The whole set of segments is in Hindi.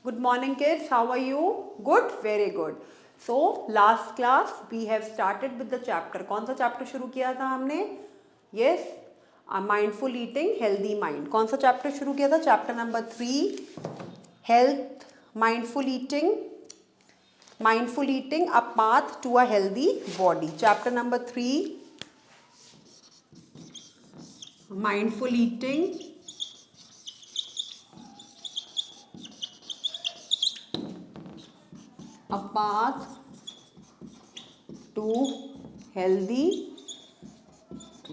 Good morning, kids. How are you? Good? Very good. So, last class we have started with the chapter. कौन सा chapter शुरू किया था हमने? Yes, mindful eating, healthy mind. कौन सा chapter शुरू किया था? Chapter number 3, health, mindful eating, a path to a healthy body. Chapter number 3, mindful eating, a path to healthy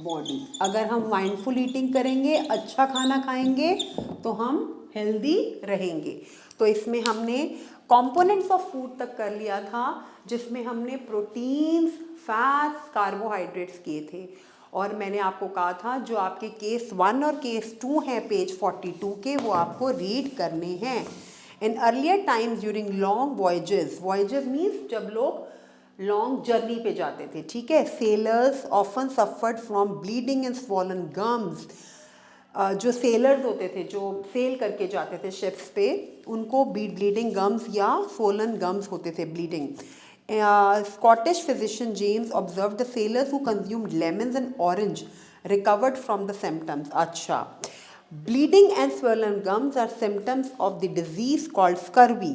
body. अगर हम माइंडफुल ईटिंग करेंगे, अच्छा खाना खाएंगे तो हम हेल्दी रहेंगे. तो इसमें हमने कंपोनेंट्स ऑफ फूड तक कर लिया था, जिसमें हमने प्रोटीन्स, फैट्स, कार्बोहाइड्रेट्स किए थे. और मैंने आपको कहा था जो आपके केस 1 और केस 2 हैं पेज 42 के, वो आपको रीड करने हैं. In earlier times during long voyages means जब लोग लॉन्ग जर्नी पे जाते थे, ठीक है. Sellers often suffered from bleeding and swollen gums. जो सेलर्स होते थे, जो सेल करके जाते थे शिप्स पे, उनको ब्लीडिंग गम्स या स्वॉलन गम्स होते थे, bleeding. Scottish physician James observed the sailors who consumed lemons and orange recovered from the symptoms. अच्छा, bleeding and swollen gums are symptoms of the disease called scurvy.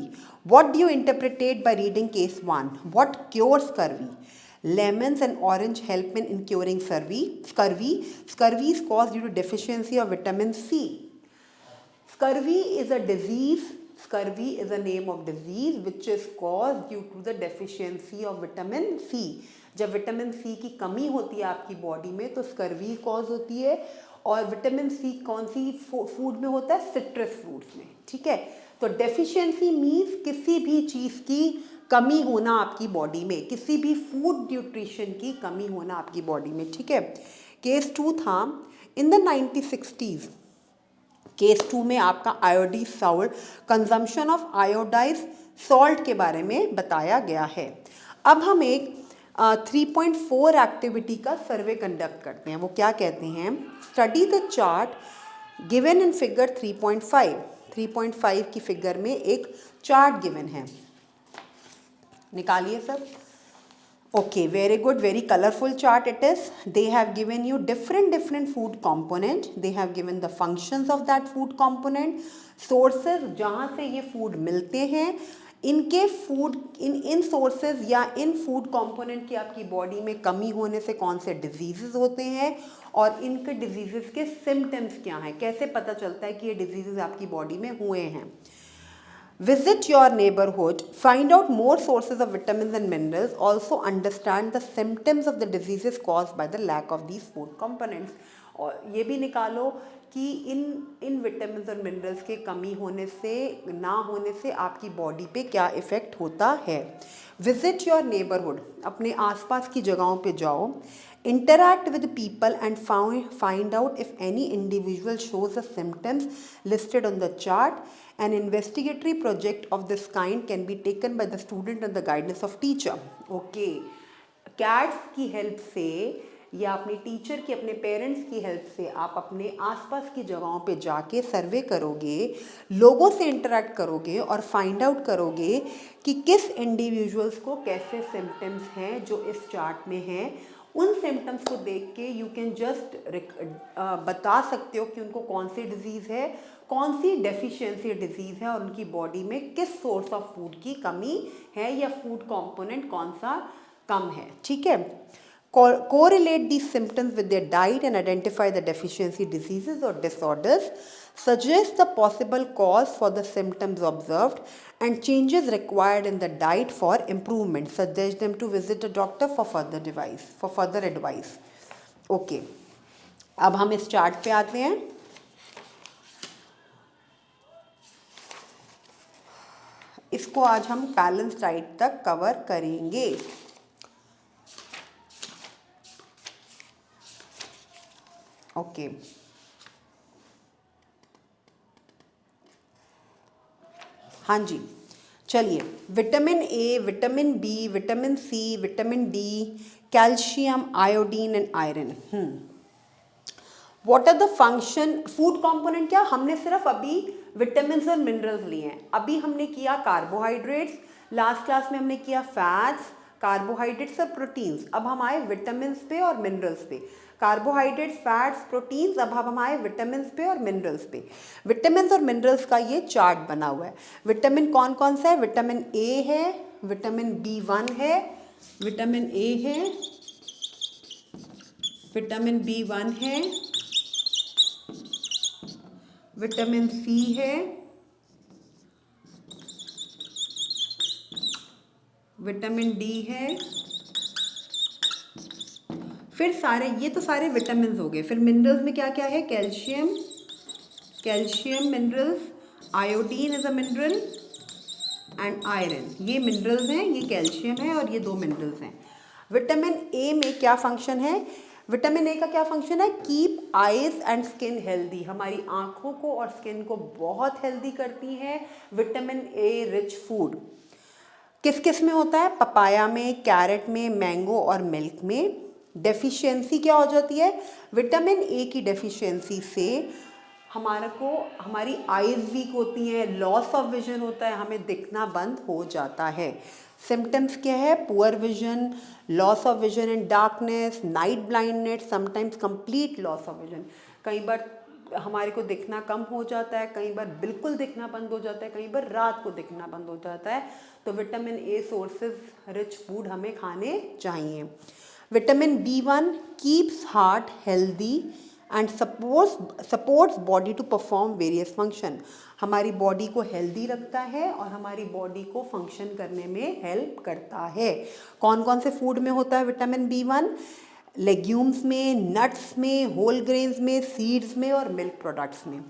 What do you interpret by reading case 1? What cures scurvy? Lemons and orange help in curing scurvy. Scurvy is caused due to deficiency of vitamin C. Scurvy is a disease. Scurvy is a name of disease which is caused due to the deficiency of vitamin C. जब विटामिन सी की कमी होती है आपकी बॉडी में तो स्कर्वी कॉज होती है. और विटामिन सी कौन सी फूड में होता है? सिट्रस फ्रूट्स में, ठीक है. तो डेफिशिएंसी मीन्स किसी भी चीज़ की कमी होना आपकी बॉडी में, किसी भी फूड न्यूट्रिशन की कमी होना आपकी बॉडी में, ठीक है. केस 2 था इन द 1960s. केस 2 में आपका iodised salt, consumption of iodised salt के बारे में बताया गया है. अब हम एक 3.4 एक्टिविटी का सर्वे कंडक्ट करते हैं. वो क्या कहते हैं? Study the chart given in figure 3.5. 3.5 की फिगर में एक चार्ट गिवन है, निकालिए सब. Okay, very good, very colorful chart it is. They have given you different food component. They have given the functions of that food component, sources जहाँ से ये food मिलते हैं, इनके फूड इन सोर्सेज या इन फूड कंपोनेंट की आपकी बॉडी में कमी होने से कौन से डिजीजेस होते हैं और इनके डिजीजेस के सिम्टम्स क्या हैं, कैसे पता चलता है कि ये डिजीजेस आपकी बॉडी में हुए हैं. Visit your neighborhood, find out more sources of vitamins and minerals, also understand the symptoms of the diseases caused by the lack of these food components. और ये भी निकालो कि इन विटामिन्स और मिनरल्स के कमी होने से, ना होने से आपकी बॉडी पे क्या इफ़ेक्ट होता है. विजिट योर नेबरहुड, अपने आसपास की जगहों पे जाओ. Interact with people and find out if any individual shows the symptoms listed on the chart. An investigatory project of this kind can be taken by the student and the guidance of teacher. Okay, CATS की हेल्प से या अपने टीचर की, अपने पेरेंट्स की हेल्प से आप अपने आसपास की जगहों पे जाके सर्वे करोगे, लोगों से इंटरेक्ट करोगे और फाइंड आउट करोगे कि किस इंडिविजुअल्स को कैसे सिम्टम्स हैं जो इस चार्ट में हैं. उन सिम्टम्स को देख के यू कैन जस्ट बता सकते हो कि उनको कौन सी डिजीज़ है, कौन सी डेफिशिएंसी डिजीज़ है और उनकी बॉडी में किस सोर्स ऑफ फूड की कमी है या फूड कंपोनेंट कौन सा कम है, ठीक है. Correlate these symptoms with their diet and identify the deficiency diseases or disorders. Suggest the possible cause for the symptoms observed and changes required in the diet for improvement. Suggest them to visit a doctor for further advice. Okay. अब हम इस चार्ट पे आते हैं. इसको आज हम बैलेंस डाइट तक कवर करेंगे. ओके, हाँ जी, चलिए. Vitamin A, vitamin B, vitamin C, vitamin D, calcium, iodine and iron. What are the function, food component क्या, हमने सिर्फ अभी विटामिन्स और मिनरल्स लिए हैं। अभी हमने किया कार्बोहाइड्रेट्स, लास्ट क्लास में हमने किया फैट्स, कार्बोहाइड्रेट्स और प्रोटीन्स। अब हम आए विटामिन्स पे और मिनरल्स पे। कार्बोहाइड्रेट्स, फैट्स, प्रोटीन्स, अब हम आए विटामिन्स पे और मिनरल्स पे। विटामिन्स और मिनरल्स का ये चार्ट बना हुआ है। विटामिन कौन कौन सा है, विटामिन ए है, विटामिन B1 है, विटामिन ए है, विटामिन B1 है, विटामिन सी है, विटामिन डी है। फिर सारे, ये तो सारे विटामिन हो गए। फिर मिनरल्स में क्या क्या है, calcium, calcium minerals, iodine is a mineral and iron, ये मिनरल्स हैं, ये कैल्शियम है और ये दो मिनरल्स हैं। विटामिन ए में क्या फंक्शन है, विटामिन ए का क्या फंक्शन है, keep eyes and skin healthy, हमारी आंखों को और स्किन को बहुत हेल्दी करती है विटामिन ए रिच फूड। किस किस में होता है, पपाया में, कैरेट में, मैंगो और मिल्क में। डेफिशिएंसी क्या हो जाती है, विटामिन ए की डेफिशिएंसी से हमारे को, हमारी आईज वीक होती हैं, लॉस ऑफ विजन होता है, हमें दिखना बंद हो जाता है। सिम्टम्स क्या है, poor vision, loss of vision and darkness, night blindness, sometimes complete loss of vision. कई बार हमारे को दिखना कम हो जाता है, कई बार बिल्कुल दिखना बंद हो जाता है, कई बार रात को दिखना बंद हो जाता है। तो vitamin A sources rich food हमें खाने चाहिए। Vitamin B1 keeps heart healthy and supports body to perform various function, हमारी बॉडी को हेल्दी रखता है और हमारी बॉडी को फंक्शन करने में हेल्प करता है। कौन कौन से फूड में होता है विटामिन B1, लेग्यूम्स में, नट्स में, होल ग्रेन्स में, सीड्स में और मिल्क प्रोडक्ट्स में।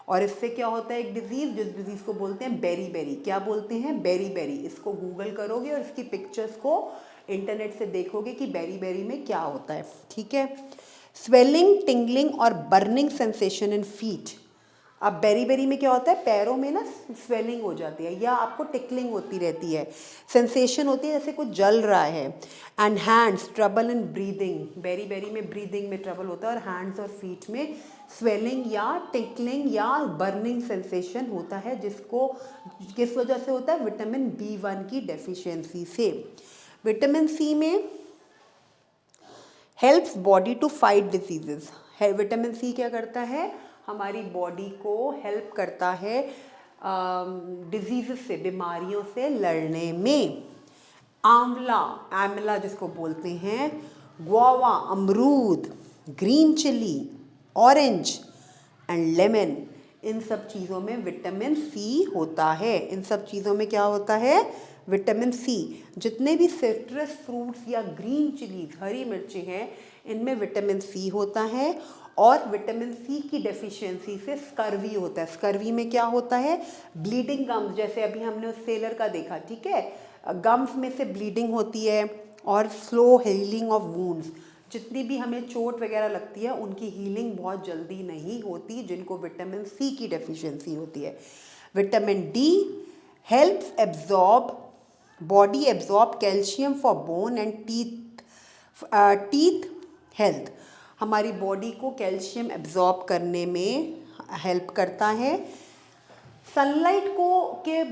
और इससे क्या होता है, एक डिजीज़, जिस डिजीज़ को बोलते हैं बेरी बेरी, क्या बोलते हैं, बेरी बेरी। इसको गूगल करोगे और इसकी पिक्चर्स को इंटरनेट से देखोगे कि बेरी बेरी में क्या होता है, ठीक है। स्वेलिंग, टिंगलिंग और बर्निंग सेंसेशन इन फीट। अब बेरी बेरी में क्या होता है, पैरों में ना स्वेलिंग हो जाती है या आपको टिकलिंग होती रहती है, सेंसेशन होती है जैसे कुछ जल रहा है। And hands, trouble in breathing, beriberi में ब्रीदिंग में ट्रबल होता है और हैंड्स और फीट में स्वेलिंग या टिकलिंग या बर्निंग सेंसेशन होता है, जिसको किस वजह से होता है, विटामिन B1 की डेफिशिएंसी से। विटामिन सी में helps body to fight diseases, vitamin C क्या करता है, हमारी बॉडी को हेल्प करता है डिजीजेस से, बीमारियों से लड़ने में। आंवला, आंवला जिसको बोलते हैं, गुआवा, अमरूद, green chilli, orange and lemon, इन सब चीज़ों में विटामिन सी होता है। इन सब चीज़ों में क्या होता है, विटामिन सी। जितने भी सिट्रस फ्रूट्स या ग्रीन चिलीज, हरी मिर्ची हैं, इनमें विटामिन सी होता है। और विटामिन सी की डेफिशिएंसी से स्कर्वी होता है। स्कर्वी में क्या होता है, ब्लीडिंग गम्स, जैसे अभी हमने उस सेलर का देखा, ठीक है, गम्स में से ब्लीडिंग होती है। और स्लो हीलिंग ऑफ वूंड्स, जितनी भी हमें चोट वगैरह लगती है उनकी हीलिंग बहुत जल्दी नहीं होती, जिनको विटामिन सी की डेफिशिएंसी होती है। Vitamin D helps absorb, body absorb calcium for bone and teeth health, हमारी बॉडी को कैल्शियम एब्जॉर्ब करने में हेल्प करता है। सनलाइट को के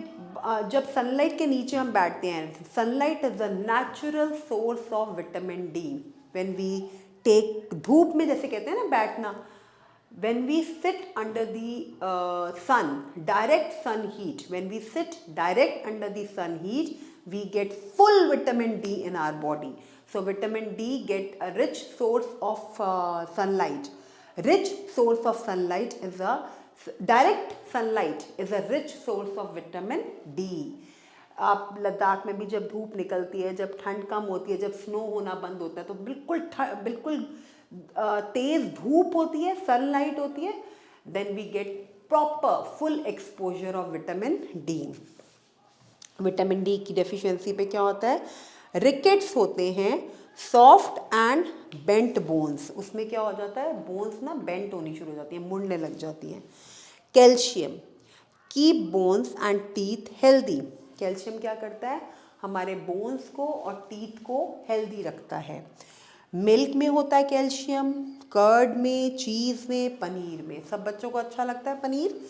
जब सनलाइट के नीचे हम बैठते हैं, sunlight is a natural source of vitamin D. When we take, धूप में जैसे कहते हैं ना बैठना, when we sit under the sun, direct sun heat, when we sit direct under the sun heat, we get full vitamin D in our body. So vitamin D get a rich source of sunlight. Rich source of sunlight is a, direct sunlight is a rich source of vitamin D. आप लद्दाख में भी जब धूप निकलती है, जब ठंड कम होती है, जब स्नो होना बंद होता है, तो बिल्कुल तेज धूप होती है, सनलाइट होती है, then we get proper full exposure of vitamin D. Vitamin D की डेफिशिएंसी पे क्या होता है, रिकेट्स होते हैं, सॉफ्ट एंड बेंट बोन्स, उसमें क्या हो जाता है, बोन्स ना बेंट होनी शुरू हो जाती है, मुड़ने लग जाती हैं। Calcium keep bones and teeth healthy, calcium क्या करता है, हमारे बोन्स को और टीथ को हेल्दी रखता है। मिल्क में होता है कैल्शियम, कर्ड में, चीज़ में, पनीर में। सब बच्चों को अच्छा लगता है paneer.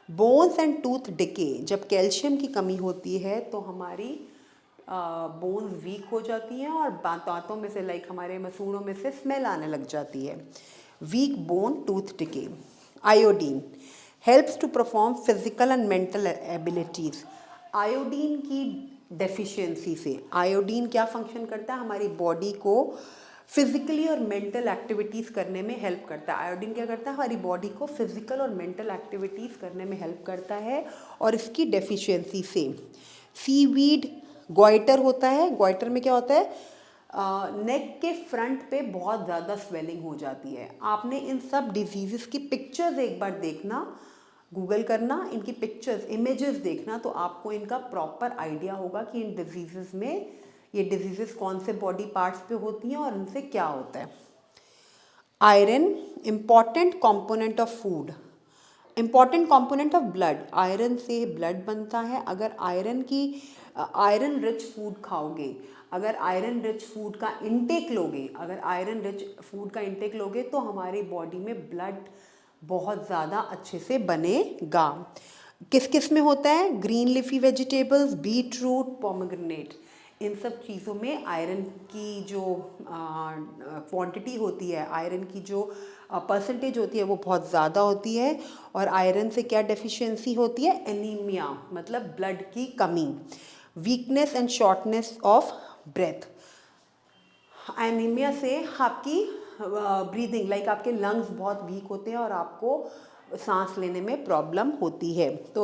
Bones and tooth decay, जब कैल्शियम की कमी होती है तो हमारी बोन्स वीक हो जाती हैं और दांतों में से, लाइक हमारे मसूड़ों में से स्मेल आने लग जाती है। Weak bone, tooth decay. Iodine helps to perform physical and mental abilities. Iodine की डेफिशिएंसी से, आयोडीन क्या फंक्शन करता है, हमारी बॉडी को फिजिकली और मेंटल एक्टिविटीज़ करने में हेल्प करता है। आयोडीन क्या करता है, हमारी बॉडी को फिजिकल और मेंटल एक्टिविटीज़ करने में हेल्प करता है। और इसकी डेफिशिएंसी से सीवीड गॉइटर होता है। गॉइटर में क्या होता है, नेक के फ्रंट पे बहुत ज़्यादा स्वेलिंग हो जाती है। आपने इन सब डिजीज़ की पिक्चर्स एक बार देखना, गूगल करना, इनकी पिक्चर्स, इमेजेस देखना, तो आपको इनका प्रॉपर आइडिया होगा कि इन डिजीज़ में, ये डिजीज़ कौन से बॉडी पार्ट्स पे होती हैं और इनसे क्या होता है। Iron important component of food, important component of blood. Iron से ब्लड बनता है। अगर आयरन रिच फूड खाओगे, अगर आयरन रिच फूड का इंटेक लोगे, अगर आयरन रिच फूड का इंटेक लोगे तो हमारी बॉडी में ब्लड बहुत ज़्यादा अच्छे से बनेगा। किस किस में होता है, green leafy vegetables, beetroot, pomegranate, इन सब चीज़ों में आयरन की जो क्वांटिटी होती है, आयरन की जो परसेंटेज होती है वो बहुत ज़्यादा होती है। और आयरन से क्या डेफिशिएंसी होती है, एनीमिया, मतलब ब्लड की कमी। Weakness and shortness of breath, anaemia से आपकी ब्रीदिंग, लाइक आपके लंग्स बहुत वीक होते हैं और आपको सांस लेने में प्रॉब्लम होती है। तो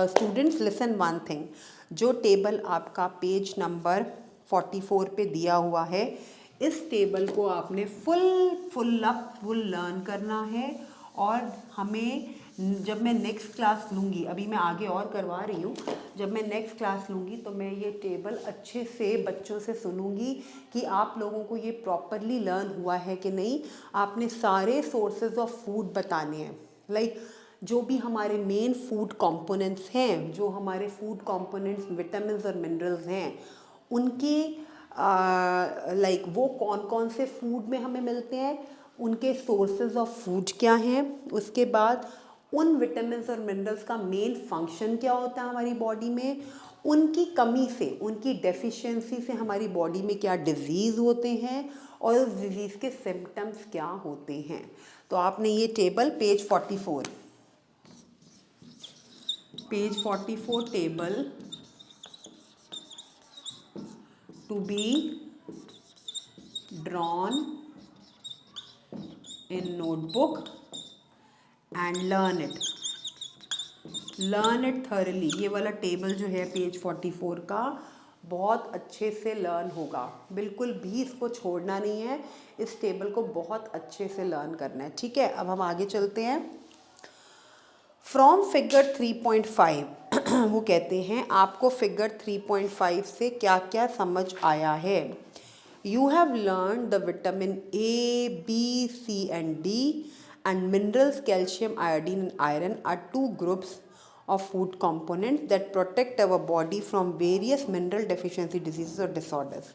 स्टूडेंट्स लिसन वन थिंग, जो टेबल आपका पेज नंबर 44 पे दिया हुआ है, इस टेबल को आपने फुल लर्न करना है। और हमें, जब मैं नेक्स्ट क्लास लूँगी, अभी मैं आगे और करवा रही हूँ, जब मैं नेक्स्ट क्लास लूँगी तो मैं ये टेबल अच्छे से बच्चों से सुनूँगी कि आप लोगों को ये प्रॉपरली लर्न हुआ है कि नहीं। आपने सारे सोर्सेज ऑफ फूड बताने हैं, लाइक जो भी हमारे मेन फूड कंपोनेंट्स हैं, जो हमारे फूड कंपोनेंट्स विटामिन्स और मिनरल्स हैं, उनकी लाइक वो कौन कौन से फूड में हमें मिलते हैं, उनके सोर्सेज ऑफ फूड क्या हैं। उसके बाद उन विटामिन्स और मिनरल्स का मेन फंक्शन क्या होता है हमारी बॉडी में, उनकी कमी से, उनकी डेफिशिएंसी से हमारी बॉडी में क्या डिजीज़ होते हैं और उस डिजीज़ के सिम्टम्स क्या होते हैं। तो आपने ये table page 44 table to be drawn in notebook and learn it thoroughly। ये वाला टेबल जो है पेज 44 का, बहुत अच्छे से लर्न होगा, बिल्कुल भी इसको छोड़ना नहीं है, इस टेबल को बहुत अच्छे से लर्न करना है। ठीक है, अब हम आगे चलते हैं। फ्रॉम फिगर 3.5 वो कहते हैं आपको फिगर 3.5 से क्या क्या समझ आया है। You have learned the vitamin A, B, C and D and minerals calcium, iodine and iron are two groups of food components that protect our body from various mineral deficiency diseases or disorders।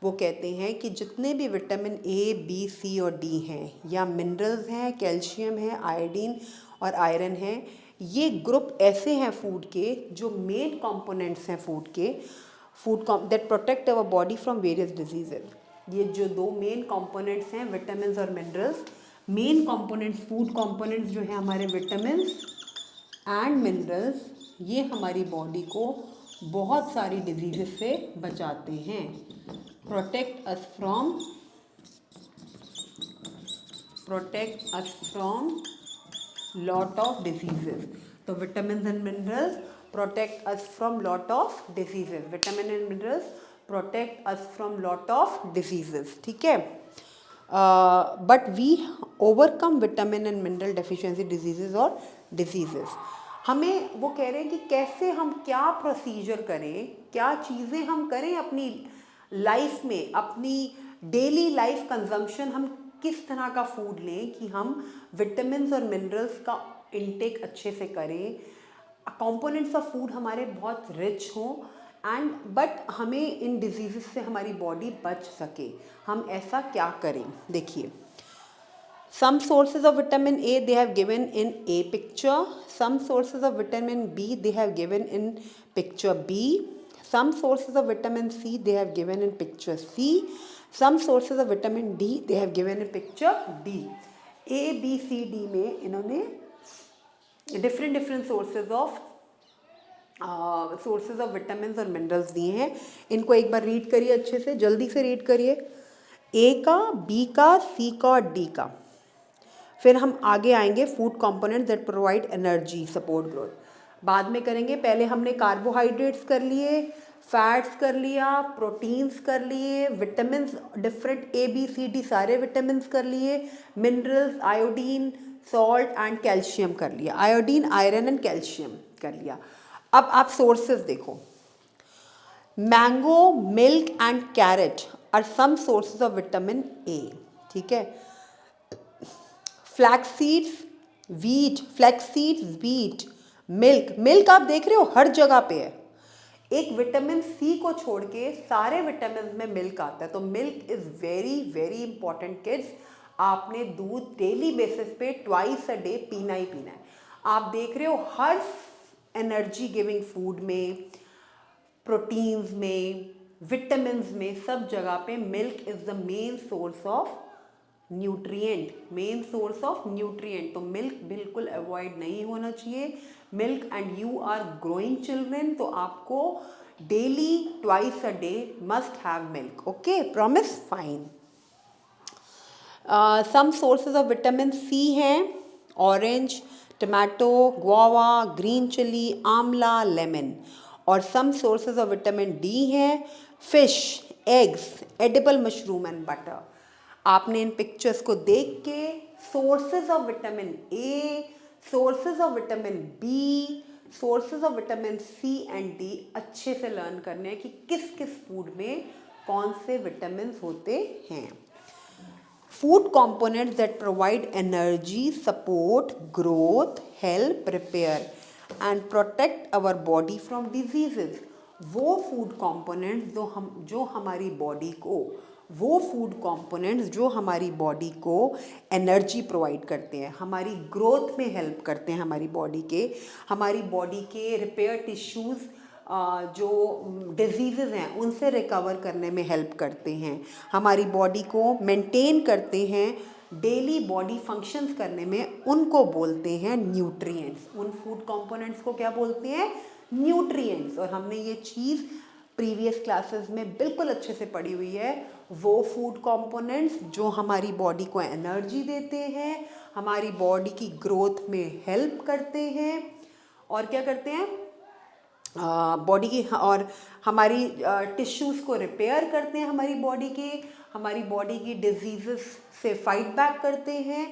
वो कहते हैं कि जितने भी विटामिन ए, बी, सी और डी हैं, या मिनरल्स हैं, कैल्शियम है, आयोडीन और आयरन है, ये ग्रुप ऐसे हैं फूड के जो मेन कंपोनेंट्स हैं फूड के, that protect our body from various diseases. ये जो दो मेन कंपोनेंट्स हैं, विटामिन्स और minerals, main components, food components जो हैं हमारे विटामिन्स एंड मिनरल्स, ये हमारी बॉडी को बहुत सारी डिजीजेस से बचाते हैं। Protect us from lot of diseases. तो vitamins and minerals protect us from lot of diseases, vitamin and minerals protect us from lot of diseases। ठीक है, but we overcome vitamin and mineral deficiency diseases और diseases। हमें वो कह रहे हैं कि कैसे हम क्या प्रोसीजर करें, क्या चीज़ें हम करें अपनी लाइफ में, अपनी डेली लाइफ कंजम्पशन हम किस तरह का फूड लें कि हम विटामिन्स और मिनरल्स का इनटेक अच्छे से करें, कंपोनेंट्स ऑफ फूड हमारे बहुत रिच हों, एंड बट हमें इन डिजीज़ से हमारी बॉडी बच सके। हम ऐसा क्या करें, देखिए। Some sources of vitamin A they have given in A picture. Some sources of vitamin B they have given in picture B. Some sources of vitamin C they have given in picture C. Some sources of vitamin D they have given in picture D. A, B, C, D में इन्होंने different sources of vitamins और minerals दिए हैं. इनको एक बार रीड करिए अच्छे से, जल्दी से रीड करिए. A का, B का, C का और D का. फिर हम आगे आएंगे food components that provide energy support growth, बाद में करेंगे. पहले हमने कार्बोहाइड्रेट्स कर लिए, फैट्स कर लिया, प्रोटीन्स कर लिए, vitamins different A B C D सारे विटामिन्स कर लिए, minerals, iodine, salt and calcium कर लिया. आयोडीन, आयरन एंड कैल्शियम कर लिया. अब आप सोर्सेज देखो. Mango, milk and carrot are some sources of vitamin A. ठीक है. फ्लैक्स सीड्स, वीट, मिल्क आप देख रहे हो हर जगह पे है. एक विटामिन सी को छोड़ के सारे विटामिन में मिल्क आता है. तो milk is very very important kids. आपने दूध डेली बेसिस पे ट्वाइस अ डे पीना ही पीना है. आप देख रहे हो हर एनर्जी गिविंग फूड में, प्रोटीन्स में, विटामिन्स में, सब जगह पे milk is the main source of nutrient. तो मिल्क बिल्कुल अवॉइड नहीं होना चाहिए. Milk and you are growing children, तो आपको daily twice a day must have milk. Okay, promise? Fine. Some sources of vitamin C हैं orange, tomato, guava, green chilli, amla, lemon. और some sources of vitamin D हैं fish, eggs, edible mushroom and butter. आपने इन पिक्चर्स को देख के sources of vitamin A, sources of vitamin B, sources of vitamin C and D अच्छे से लर्न करने हैं कि किस किस फूड में कौन से विटामिन होते हैं. Food components that provide energy, support growth, help repair and protect our body from diseases. वो फूड कंपोनेंट्स जो हमारी बॉडी को एनर्जी प्रोवाइड करते हैं, हमारी ग्रोथ में हेल्प करते हैं, हमारी बॉडी के रिपेयर टिश्यूज़ जो डिजीज़ेस हैं उनसे रिकवर करने में हेल्प करते हैं, हमारी बॉडी को मेंटेन करते हैं, डेली बॉडी फंक्शंस करने में, उनको बोलते हैं न्यूट्रिएंट्स. उन फूड कंपोनेंट्स को क्या बोलते हैं? न्यूट्रिएंट्स. और हमने ये चीज़ प्रीवियस क्लासेस में बिल्कुल अच्छे से पढ़ी हुई है. वो फूड कंपोनेंट्स जो हमारी बॉडी को एनर्जी देते हैं, हमारी बॉडी की ग्रोथ में हेल्प करते हैं, और क्या करते हैं? बॉडी की और हमारी टिश्यूज़ को रिपेयर करते हैं, हमारी बॉडी की डिजीज़ेस से फाइट बैक करते हैं.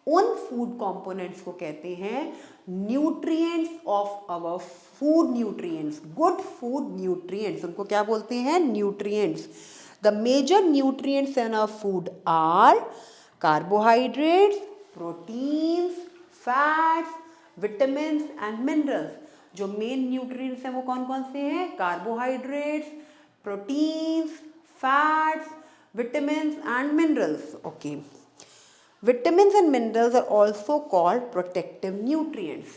उन फूड कंपोनेंट्स को कहते हैं nutrients of our food. Nutrients, good food nutrients, उनको क्या बोलते हैं? Nutrients. The major nutrients in our food are carbohydrates, proteins, fats, vitamins and minerals. जो मेन न्यूट्रिएंट्स हैं वो कौन कौन से हैं? Carbohydrates, proteins, fats, vitamins and minerals. Okay. Vitamins and minerals are also called protective nutrients.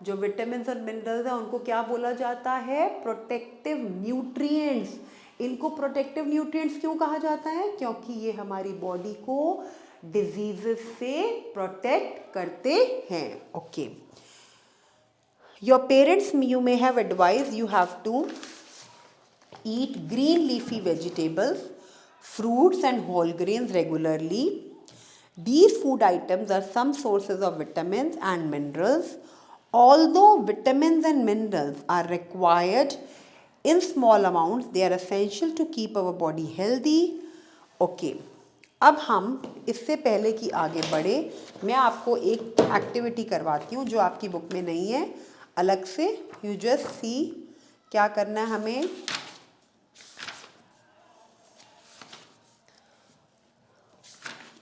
जो विटामिन्स और मिनरल्स हैं उनको क्या बोला जाता है? Protective nutrients. इनको प्रोटेक्टिव न्यूट्रिएंट्स क्यों कहा जाता है? क्योंकि ये हमारी बॉडी को डिजीजेस से प्रोटेक्ट करते हैं. Okay. Your parents, you may have advised you have to eat green leafy vegetables, fruits and whole grains regularly. These food items are some sources of vitamins and minerals. Although vitamins and minerals are required in small amounts, they are essential to keep our body healthy. Okay. अब हम इससे पहले कि आगे बढ़े, मैं आपको एक एक्टिविटी करवाती हूँ जो आपकी बुक में नहीं है, अलग से. यू जस्ट सी क्या करना है हमें.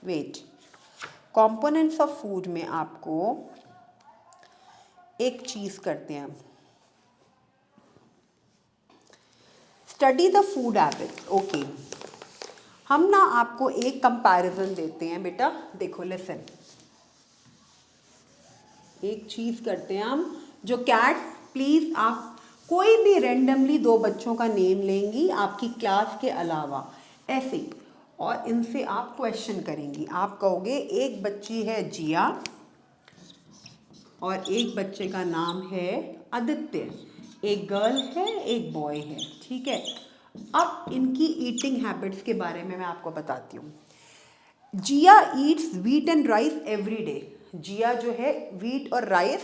वेट. कंपोनेंट्स ऑफ फूड में आपको एक चीज करते हैं. Study the food habits. Okay. हम ना आपको एक कंपैरिजन देते हैं बेटा, देखो लिसन, एक चीज करते हैं हम, जो कैट्स, प्लीज आप कोई भी रेंडमली 2 बच्चों का नेम लेंगी आपकी क्लास के अलावा ऐसे, और इनसे आप क्वेश्चन करेंगी। आप कहोगे एक बच्ची है जिया और एक बच्चे का नाम है आदित्य, एक गर्ल है एक बॉय है, ठीक है। अब इनकी ईटिंग हैबिट्स के बारे में मैं आपको बताती हूँ। Jiya eats wheat and rice every day. Jiya जो है व्हीट और rice,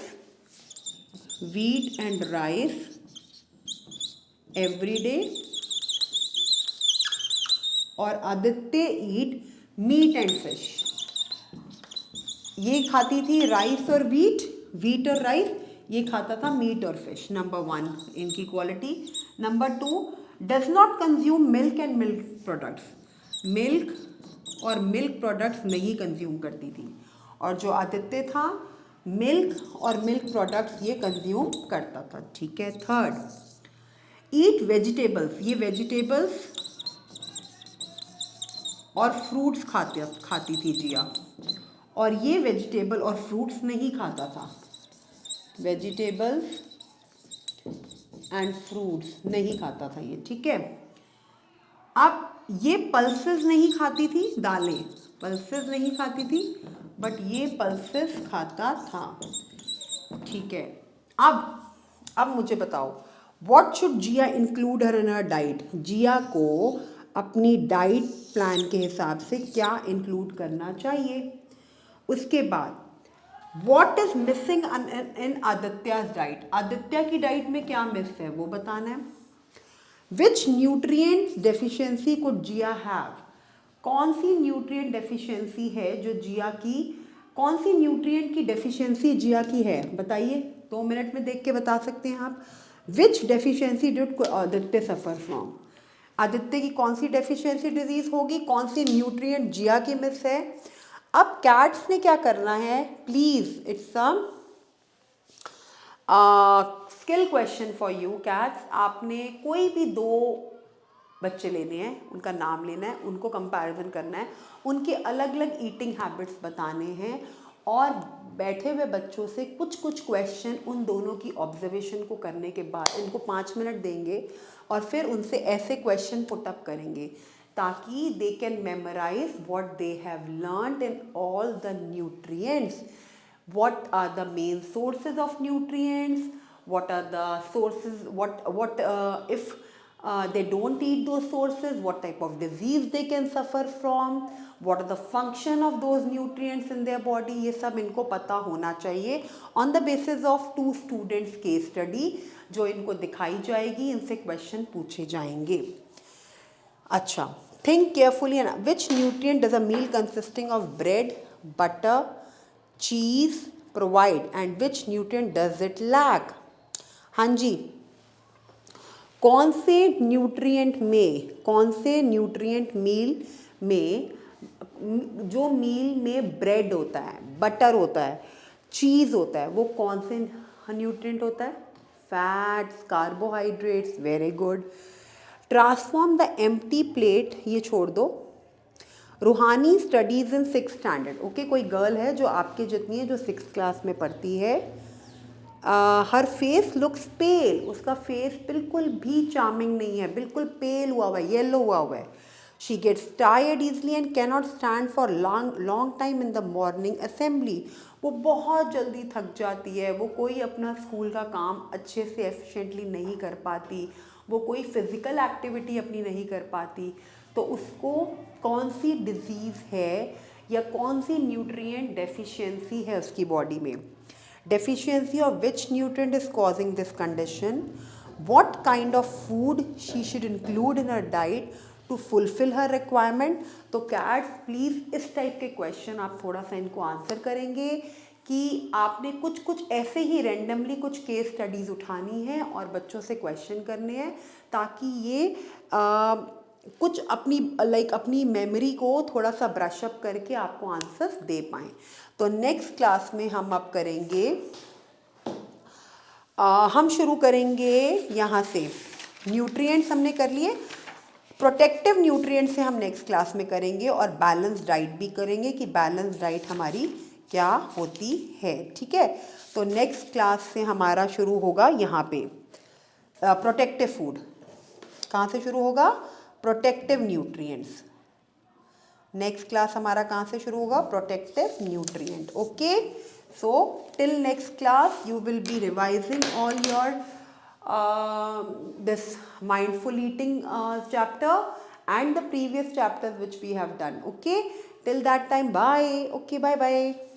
wheat and rice every day, और Aditya eat meat and fish. ये खाती थी राइस और व्हीट, व्हीट और राइस, ये खाता था मीट और फिश। नंबर 1 इनकी quality. Number 2, does not consume milk and milk products. Milk और मिल्क प्रोडक्ट्स नहीं कंज्यूम करती थी, और जो आदित्य था मिल्क और मिल्क प्रोडक्ट्स ये कंज्यूम करता था, ठीक है। थर्ड, ईट वेजिटेबल्स, ये वेजिटेबल्स और फ्रूट्स खाती थी जिया, और ये वेजिटेबल और फ्रूट्स नहीं खाता था। वेजिटेबल्स एंड फ्रूट्स नहीं खाता था ये, ठीक है। अब ये पल्सेस नहीं खाती थी, दालें पल्सेस नहीं खाती थी, बट ये पल्सेस खाता था, ठीक है। अब मुझे बताओ, what should Jiya include her in her diet. Jiya को अपनी डाइट प्लान के हिसाब से क्या इंक्लूड करना चाहिए। उसके बाद what is missing in Aditya's diet, Aditya की डाइट में क्या मिस है वो बताना है। Which nutrient deficiency could Jiya have, कौन सी न्यूट्रिएंट डेफिशिएंसी है जो जिया की, कौन सी न्यूट्रिएंट की डेफिशिएंसी जिया की है, बताइए, 2 मिनट में देख के बता सकते हैं आप। Which deficiency did Aditya suffer from, Aditya की कौन सी डेफिशिएंसी डिजीज होगी, कौन सी न्यूट्रिएंट जिया की मिस है। अब कैट्स ने क्या करना है, please it's skill question for you cats. आपने कोई भी 2 बच्चे लेने हैं, उनका नाम लेना है, उनको कंपैरिजन करना है, उनके अलग अलग ईटिंग हैबिट्स बताने हैं, और बैठे हुए बच्चों से कुछ कुछ क्वेश्चन उन दोनों की ऑब्जर्वेशन को करने के बाद उनको 5 मिनट देंगे, और फिर उनसे ऐसे क्वेश्चन पुट अप करेंगे ताकि they can memorise what they have learned in all the nutrients, what are the main sources of nutrients, what are the sources, what if they don't eat those sources, what type of disease they can suffer from, what are the function of those nutrients in their body, ये सब इनको पता होना चाहिए on the basis of 2 students case study जो इनको दिखाई जाएगी, इनसे क्वेश्चन पूछे जाएंगे। अच्छा, think carefully, which nutrient does a meal consisting of bread, butter, cheese provide and which nutrient does it lack। हाँ जी, कौन से न्यूट्रिएंट मील में, जो मील में ब्रेड होता है, बटर होता है, चीज़ होता है, वो कौन से न्यूट्रिएंट होता है, fats, carbohydrates, very good. Transform the empty plate, ये छोड़ दो। रूहानी स्टडीज़ इन 6th स्टैंडर्ड, ओके, कोई गर्ल है जो आपके जितनी है, जो 6th क्लास में पढ़ती है। हर फेस लुक्स पेल, उसका फेस बिल्कुल भी चार्मिंग नहीं है, बिल्कुल पेल हुआ हुआ है, येलो हुआ हुआ है। She gets tired easily and cannot stand for long time in the morning assembly, वो बहुत जल्दी थक जाती है, वो कोई अपना स्कूल का काम अच्छे से एफिशिएंटली नहीं कर पाती, वो कोई फिज़िकल एक्टिविटी अपनी नहीं कर पाती। तो उसको कौन सी डिजीज़ है या कौन सी न्यूट्रिएंट डेफिशिएंसी है उसकी बॉडी में, deficiency of which nutrient is causing this condition, what kind of food she should include in her diet to fulfil her requirement. तो कैट्स प्लीज़ इस टाइप के क्वेश्चन आप थोड़ा सा इनको आंसर करेंगे कि आपने कुछ ऐसे ही रैंडमली कुछ केस स्टडीज़ उठानी है और बच्चों से क्वेश्चन करने हैं, ताकि ये कुछ अपनी मेमोरी को थोड़ा सा ब्रशअप करके आपको आंसर्स दे पाएँ। तो नेक्स्ट क्लास में हम अब करेंगे, हम शुरू करेंगे यहाँ से। न्यूट्रिएंट्स हमने कर लिए, प्रोटेक्टिव न्यूट्रिएंट से हम नेक्स्ट क्लास में करेंगे और बैलेंस डाइट भी करेंगे कि बैलेंस डाइट हमारी क्या होती है, ठीक है। तो नेक्स्ट क्लास से हमारा शुरू होगा यहाँ पे प्रोटेक्टिव फूड। कहाँ से शुरू होगा? Protective nutrients. नेक्स्ट क्लास हमारा कहाँ से शुरू होगा? Protective nutrient. Okay, so till next class you will be revising all your this mindful eating chapter and the previous chapters which we have done. Okay, till that time, bye. Okay, bye bye.